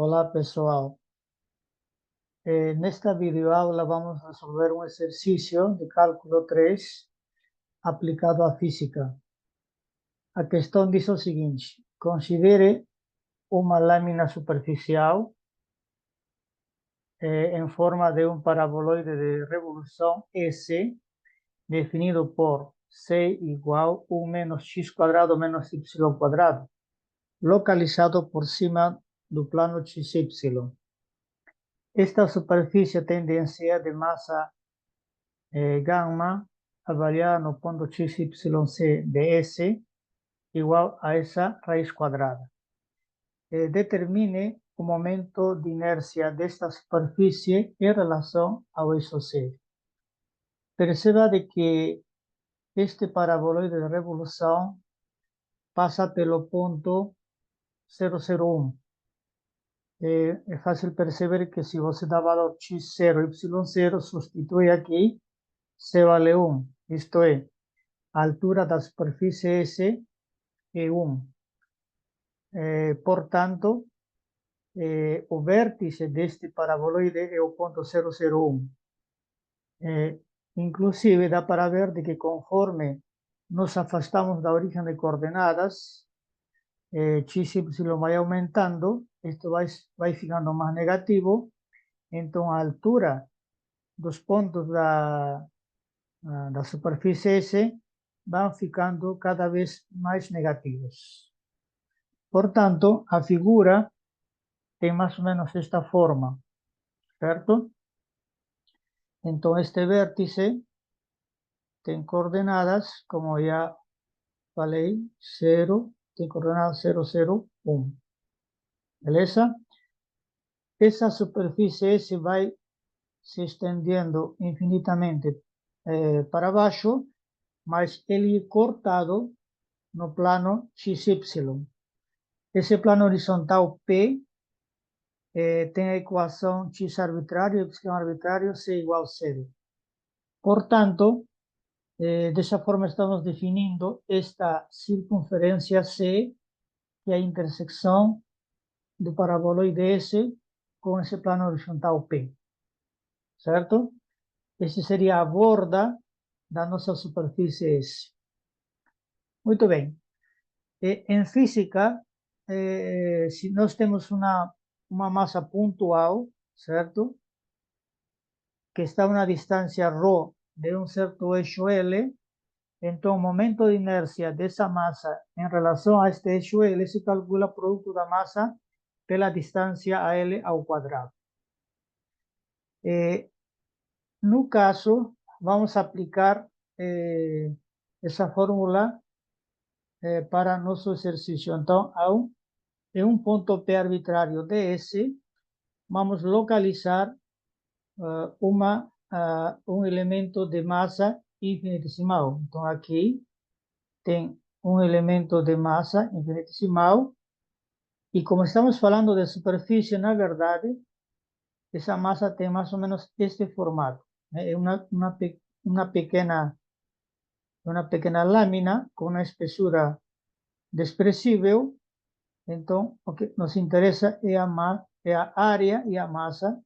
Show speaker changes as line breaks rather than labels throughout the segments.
Olá, pessoal. Nesta videoaula vamos resolver um exercício de cálculo 3 aplicado à física. A questão diz o seguinte: considere uma lâmina superficial em forma de um paraboloide de revolução S, definido por C igual 1 menos x quadrado menos y quadrado, localizado por cima do plano XY. Esta superfície tem densidade de massa gamma avaliada no ponto XYZ de S igual a essa raiz quadrada. Determine o momento de inércia desta superfície em relação ao eixo C. Perceba de que este paraboloide de revolução passa pelo ponto 001. É fácil perceber que se você dá valor x0, y0, substitui aqui C vale 1, isto é, a altura da superfície S é 1. Portanto, o vértice deste paraboloide é o ponto 001. Inclusive, dá para ver de que conforme nos afastamos da origem de coordenadas, XY vai aumentando, isto vai ficando mais negativo, então a altura dos pontos da superfície S vão ficando cada vez mais negativos. Portanto, a figura tem mais ou menos esta forma, certo? Então, este vértice tem coordenadas, como já falei, 0, tem coordenadas 0, 0, 1. Beleza? Essa superfície S vai se estendendo infinitamente para baixo, mas ele é cortado no plano XY. Esse plano horizontal P tem a equação x arbitrário, y arbitrário, C igual a 0. Portanto, dessa forma estamos definindo esta circunferência C, que é a intersecção do paraboloide S com esse plano horizontal P. Certo? Essa seria a borda da nossa superfície S. Muito bem. Em física, se nós temos uma massa pontual, certo? Que está a uma distância ρ de um certo eixo L, então o momento de inércia dessa massa em relação a este eixo L se calcula o produto da massa pela distância a L ao quadrado. No caso, vamos aplicar essa fórmula para nosso exercício. Então, em um ponto P arbitrário ds, vamos localizar um elemento de massa infinitesimal. Então, aqui tem um elemento de massa infinitesimal, e como estamos falando de superfície, na verdade, essa massa tem mais ou menos este formato. É uma pequena lâmina com uma espessura desprezível. Então, o que nos interessa é a área e a massa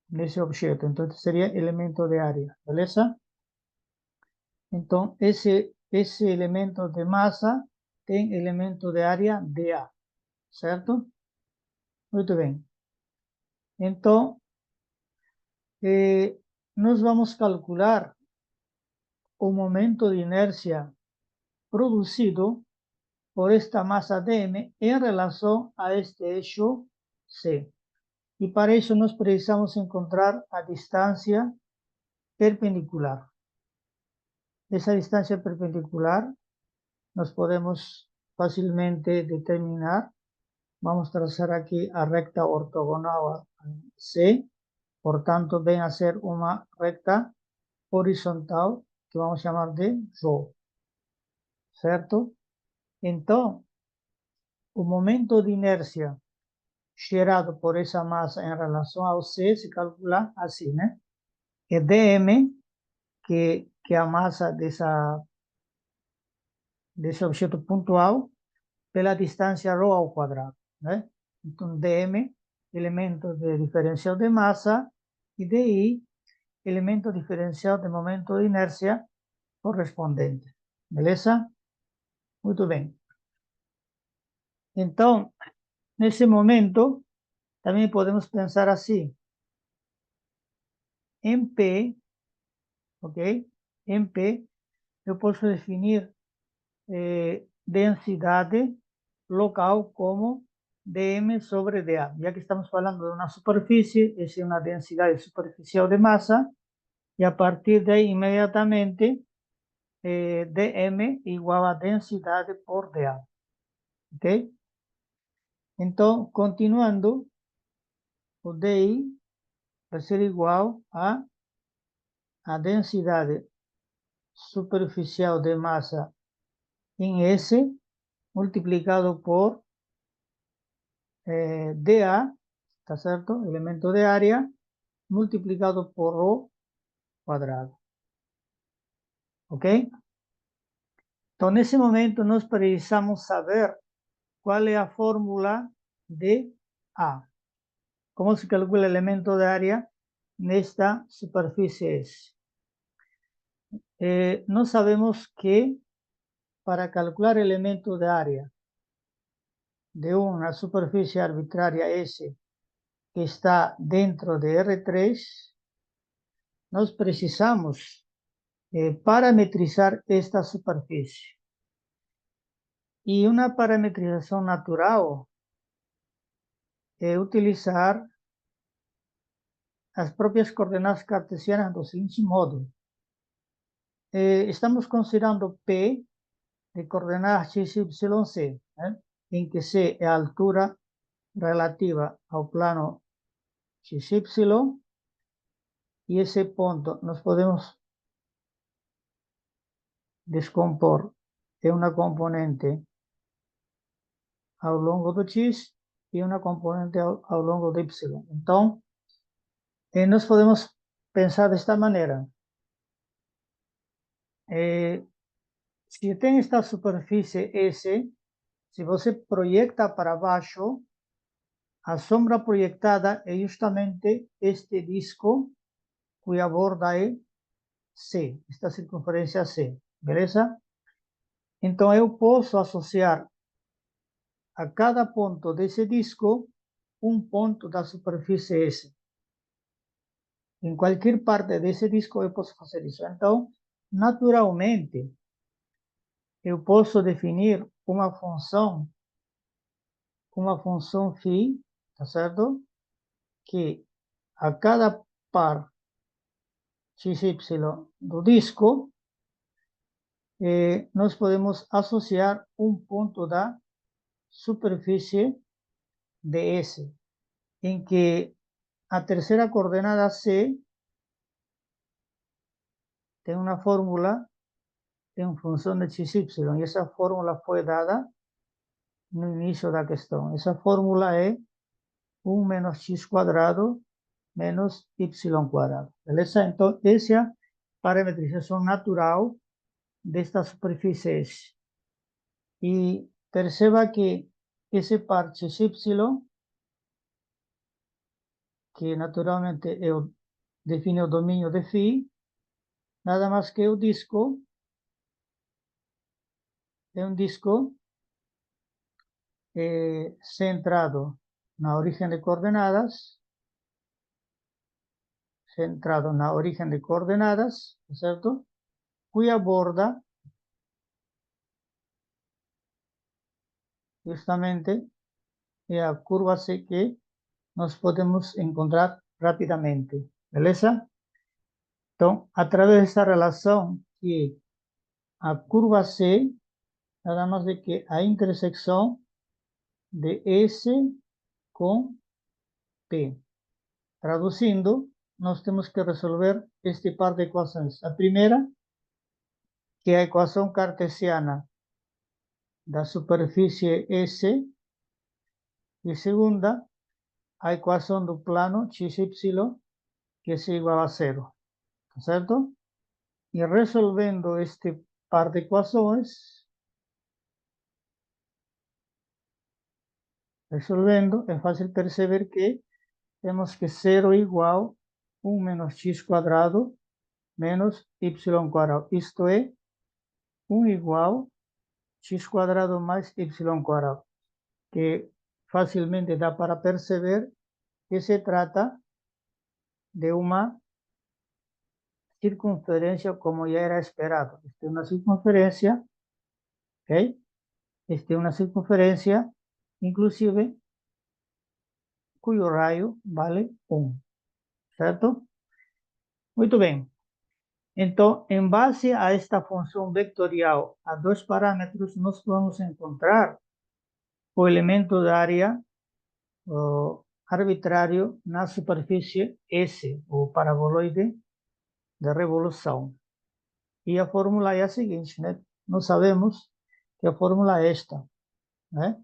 desse objeto. Então, esse seria elemento de área, beleza? Então, esse elemento de massa tem elemento de área dA, certo? Muito bem. Então, nós vamos calcular o momento de inércia produzido por esta massa dm em relação a este eixo C. E para isso nós precisamos encontrar a distância perpendicular. Essa distância perpendicular nós podemos facilmente determinar. Vamos traçar aqui a recta ortogonal a C, portanto, vem a ser uma recta horizontal que vamos chamar de ρ, certo? Então, o momento de inércia gerado por essa massa em relação ao C se calcula assim, né? É dm, que é a massa desse objeto pontual, pela distância ρ ao quadrado, né? Então, dm, elemento de diferencial de massa, e di, elemento diferencial de momento de inércia correspondente. Beleza? Muito bem. Então, nesse momento, também podemos pensar assim. Em P, ok? Em P, eu posso definir densidade local como dm sobre dA. Já que estamos falando de uma superfície, essa é uma densidade superficial de massa, e a partir daí, imediatamente, dm igual a densidade por dA. Ok? Então, continuando, o di vai ser igual a densidade superficial de massa em S multiplicado por dA, ¿está certo? Elemento de área multiplicado por ρ quadrado. Ok? Então, nesse momento, nós precisamos saber qual é a fórmula de A. Como se calcula o elemento de área nesta superfície S? Nós sabemos que para calcular elemento de área de uma superfície arbitrária S que está dentro de R3, nós precisamos parametrizar esta superfície. E uma parametrização natural é utilizar as próprias coordenadas cartesianas do seguinte modo. Estamos considerando P de coordenadas x, y, z, em que c é a altura relativa ao plano x, y, e esse ponto nós podemos descompor em uma componente ao longo do x e uma componente ao longo do y. Então, nós podemos pensar desta maneira. Se tem esta superfície S, se você proyecta para baixo, a sombra projetada é justamente este disco, cuja borda é C, esta circunferência C, beleza? Então, eu posso associar a cada ponto desse disco um ponto da superfície S. Em qualquer parte desse disco eu posso fazer isso. Então, naturalmente, eu posso definir uma função φ, tá certo? Que a cada par XY do disco, nós podemos associar um ponto da superfície ds, em que a terceira coordenada C tem uma fórmula em função de XY, e essa fórmula foi dada no início da questão. Essa fórmula é 1 menos x quadrado menos y quadrado. Beleza? Então, essa é a parametrização natural desta superfície S. E perceba que esse par XY, que naturalmente eu define o domínio de φ, nada mais que o disco, é um disco centrado na origem de coordenadas, certo? Cuja borda justamente é a curva C que nós podemos encontrar rapidamente, beleza? Então, através dessa relação que a curva C nada mais do que a intersecção de S com P. Traduzindo, nós temos que resolver este par de equações. A primeira, que é a equação cartesiana da superfície S, e segunda, a equação do plano XY, que é igual a zero, certo? E resolvendo este par de equações, Resolviendo, es fácil perceber que tenemos que 0 igual 1 menos x cuadrado menos y cuadrado. Esto es 1 igual x cuadrado más y cuadrado, que fácilmente da para perceber que se trata de una circunferencia como ya era esperado. Esta es una circunferencia, ¿ok? Esta es una circunferencia, inclusive, cuyo radio vale 1, ¿cierto? Muy bien. Entonces, en base a esta función vectorial a dos parámetros, nos vamos a encontrar o elemento de área arbitrário na superfície S, o paraboloide de revolução. E a fórmula é a seguinte, né? Nós sabemos que a fórmula é esta, né?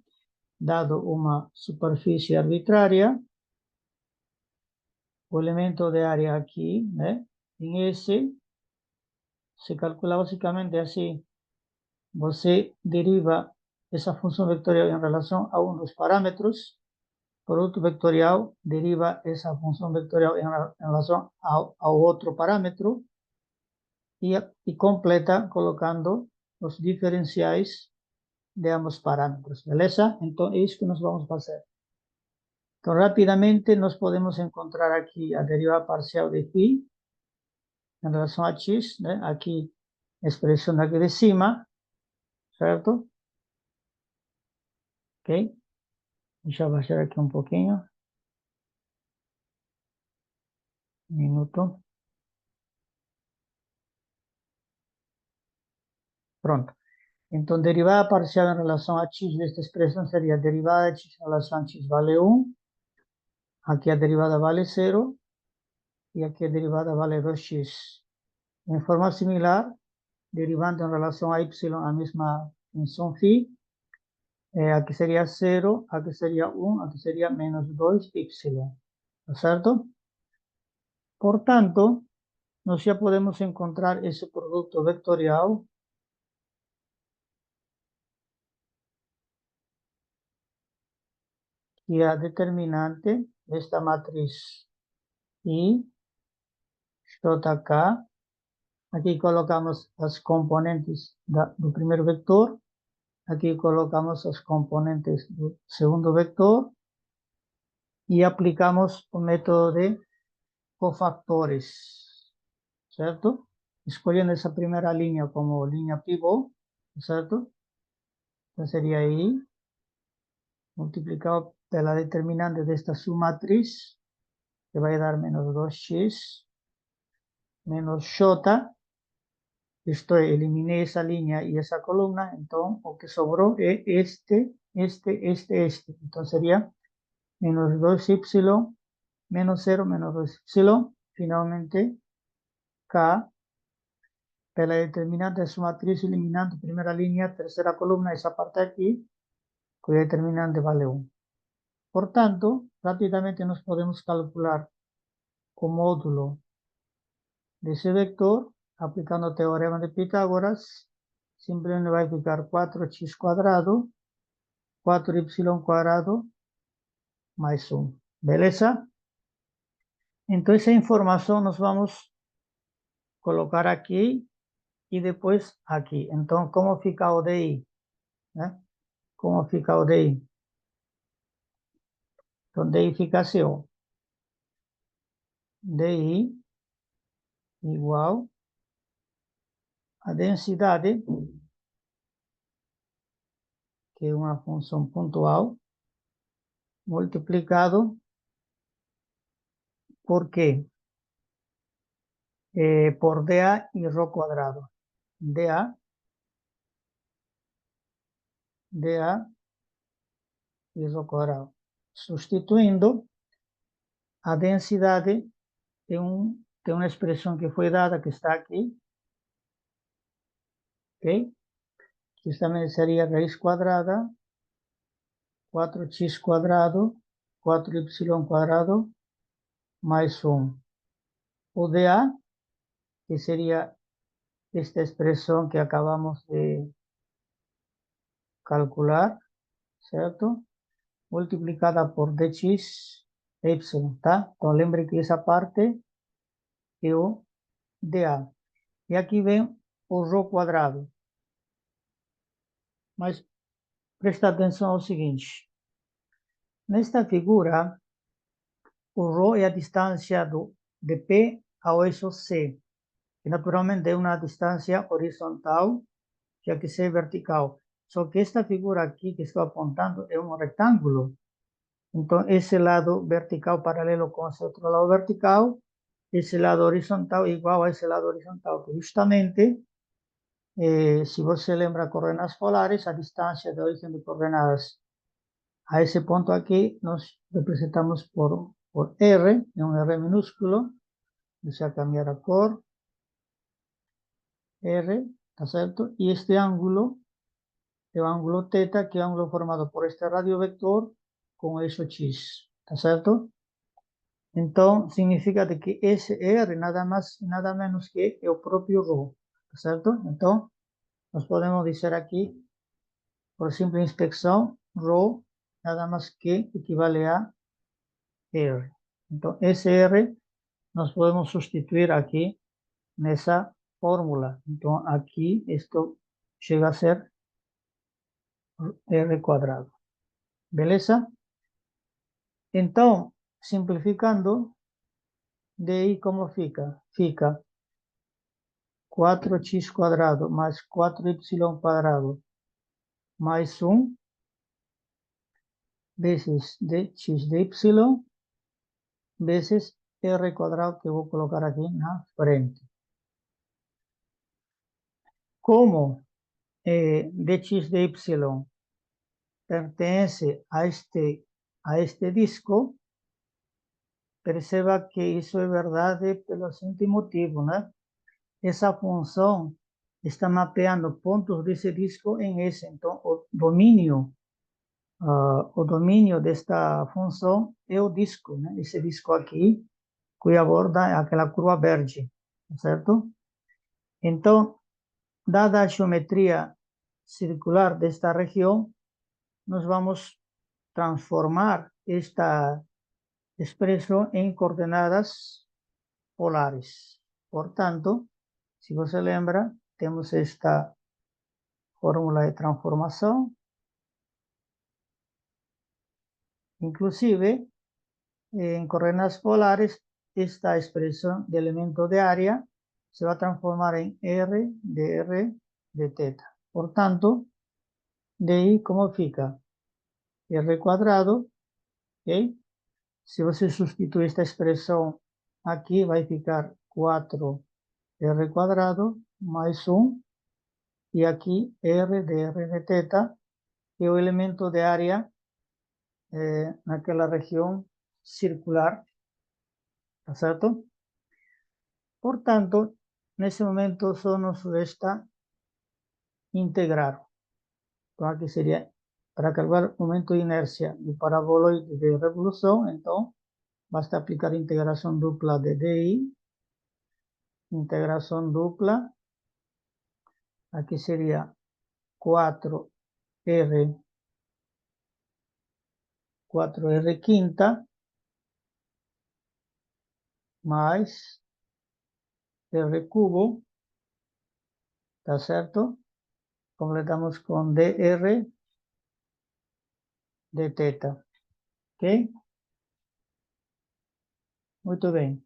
Dado uma superfície arbitrária, o elemento de área aqui, né? Em S, se calcula basicamente assim. Você deriva essa função vectorial em relação a um dos parâmetros, produto vectorial deriva esa función vectorial en relación a otro parámetro y completa colocando los diferenciais de ambos parámetros. ¿Beleza? Entonces, es que nos vamos a hacer. Entonces, rápidamente nos podemos encontrar aquí a derivada parcial de phi en relación a x, ¿eh? Aquí expresión aquí de cima, ¿cierto? Ok. Ya va a ser aquí un poquito. Un minuto. Pronto. Entonces, derivada parcial en relación a x de esta expresión sería derivada de x en relación a x vale 1. Aquí a derivada vale 0. Y aquí a derivada vale 2x. En forma similar, derivando en relación a y a misma función phi. Aquí sería 0, aquí sería 1, aquí sería menos 2y. ¿No es cierto? Por tanto, nos ya podemos encontrar ese producto vectorial y a determinante de esta matriz y JK. Aquí colocamos las componentes del primer vector. Aquí colocamos los componentes del segundo vector. Y aplicamos el método de cofactores. ¿Cierto? Escogiendo esa primera línea como línea pivot. ¿Cierto? Entonces sería I multiplicado por la determinante de esta submatriz, que va a dar menos 2x menos j. Esto eliminé esa línea y esa columna, entonces lo que sobró es este. Entonces sería menos 2y menos 0 menos 2y. Finalmente, k, de la determinante de su matriz eliminando primera línea, tercera columna, esa parte aquí, cuya determinante vale 1. Por tanto, rápidamente nos podemos calcular con módulo de ese vector, aplicando teorema de Pitágoras. Simplemente va a ficar 4x cuadrado, 4y cuadrado, más 1. ¿Beleza? Entonces, esa información nos vamos a colocar aquí y después aquí. Entonces, ¿cómo fica o DI? ¿Cómo fica o DI? Entonces, DI fica así, ó. DI igual a densidade, que é uma função pontual, multiplicado por quê? Por dA y ρ cuadrado. dA y ρ cuadrado. Sustituindo a densidade de una expresión que fue dada, que está aquí, ¿ok? Que también sería raíz cuadrada, 4x cuadrado, 4y cuadrado, más 1. O dA, que sería esta expresión que acabamos de calcular, ¿cierto? multiplicada por dx de y, tá? Então, lembre que essa parte é o dA. E aqui vem o ρ quadrado. Mas presta atenção ao seguinte. Nesta figura, o ρ é a distância de P ao eixo C, que naturalmente é uma distância horizontal, já que C é vertical. Só que esta figura aqui que estou apontando é um retângulo. Então, esse lado vertical paralelo com esse outro lado vertical, esse lado horizontal igual a esse lado horizontal, que justamente, se você lembra coordenadas polares, a distância da origem de coordenadas a esse ponto aqui, nós representamos por R, é um R minúsculo, deixa eu cambiar a cor, R, tá certo? E este ângulo é o ângulo θ, que é o ângulo formado por este radiovector com o eixo X, tá certo? Então, significa de que esse R nada mais e nada menos que é o próprio ρ, tá certo? Então, nós podemos dizer aqui, por simples inspeção, ρ nada mais que equivale a R. Então, esse R nós podemos substituir aqui nessa fórmula. Então, aqui, isto chega a ser R quadrado. Beleza? Então, simplificando, daí como fica? Fica 4x quadrado mais 4y quadrado mais 1 vezes dx de y vezes r quadrado, que vou colocar aqui na frente. Como dx de y pertence a este disco, perceba que isso é verdade pelo seguinte motivo, né? Essa função está mapeando pontos desse disco em S. Então, o domínio desta função é o disco, né? Esse disco aqui, cuja borda é aquela curva verde, certo? Então, dada a geometria circular desta região, nós vamos transformar esta expressão em coordenadas polares. Portanto, se você lembra, temos esta fórmula de transformação. Inclusive, en coordenadas polares, esta expresión de elemento de área se va a transformar en R de θ. Por tanto, de ahí, ¿cómo fica? R cuadrado, ¿ok? Si você sustituye esta expresión aquí, va a ficar 4R cuadrado más 1, y aquí R de θ, que es el elemento de área en aquella región circular, ¿está certo? Por tanto, nesse momento só nos resta integrar. Então, aqui seria para calcular o momento de inércia do paraboloide de revolução. Então, basta aplicar integração dupla de DI, integração dupla. Aqui seria 4R quinta mais R cubo, tá certo? Completamos com dr de θ, ok? Muito bem.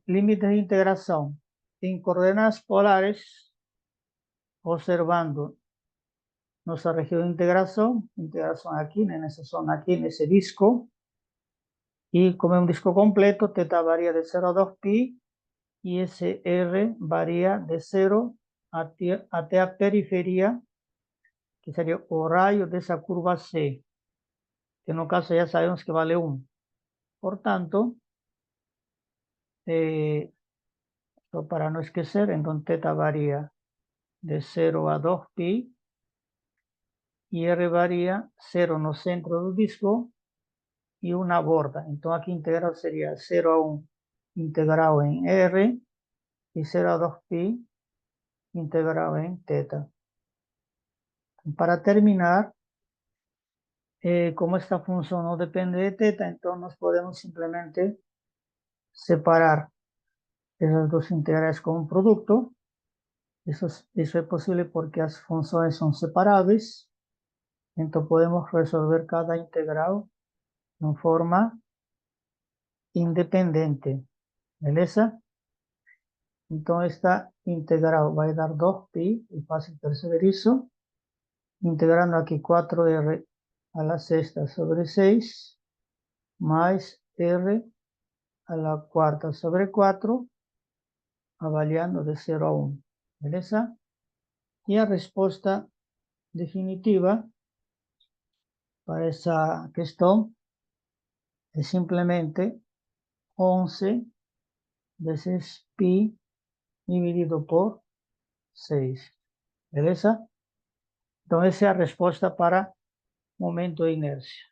Límites de integração. Em coordenadas polares, observando nuestra región de integración aquí, en esa zona aquí, en ese disco, y como es un disco completo, θ varía de 0 a 2pi, y ese R varía de 0 até a periferia, que sería o rayo de esa curva C, que en el caso ya sabemos que vale 1. Por tanto, para no esquecer, entonces θ varía de 0 a 2pi, y R varía 0 no centro del disco y una borda. Entonces aquí integral sería 0 a 1 integrado en R y 0 a 2pi integrado en θ. Para terminar, como esta función no depende de θ, entonces podemos simplemente separar esas dos integrales con un producto. Eso es posible porque las funciones son separables. Entonces podemos resolver cada integral en forma independiente. ¿Beleza? Entonces esta integral va a dar 2pi, es fácil perceber eso. Integrando aquí 4r a la sexta sobre 6, más r a la cuarta sobre 4, avaliando de 0 a 1. ¿Beleza? Y la respuesta definitiva para esa cuestión es simplemente 11 veces pi dividido por 6. ¿Beleza? Entonces esa es la respuesta para momento de inercia.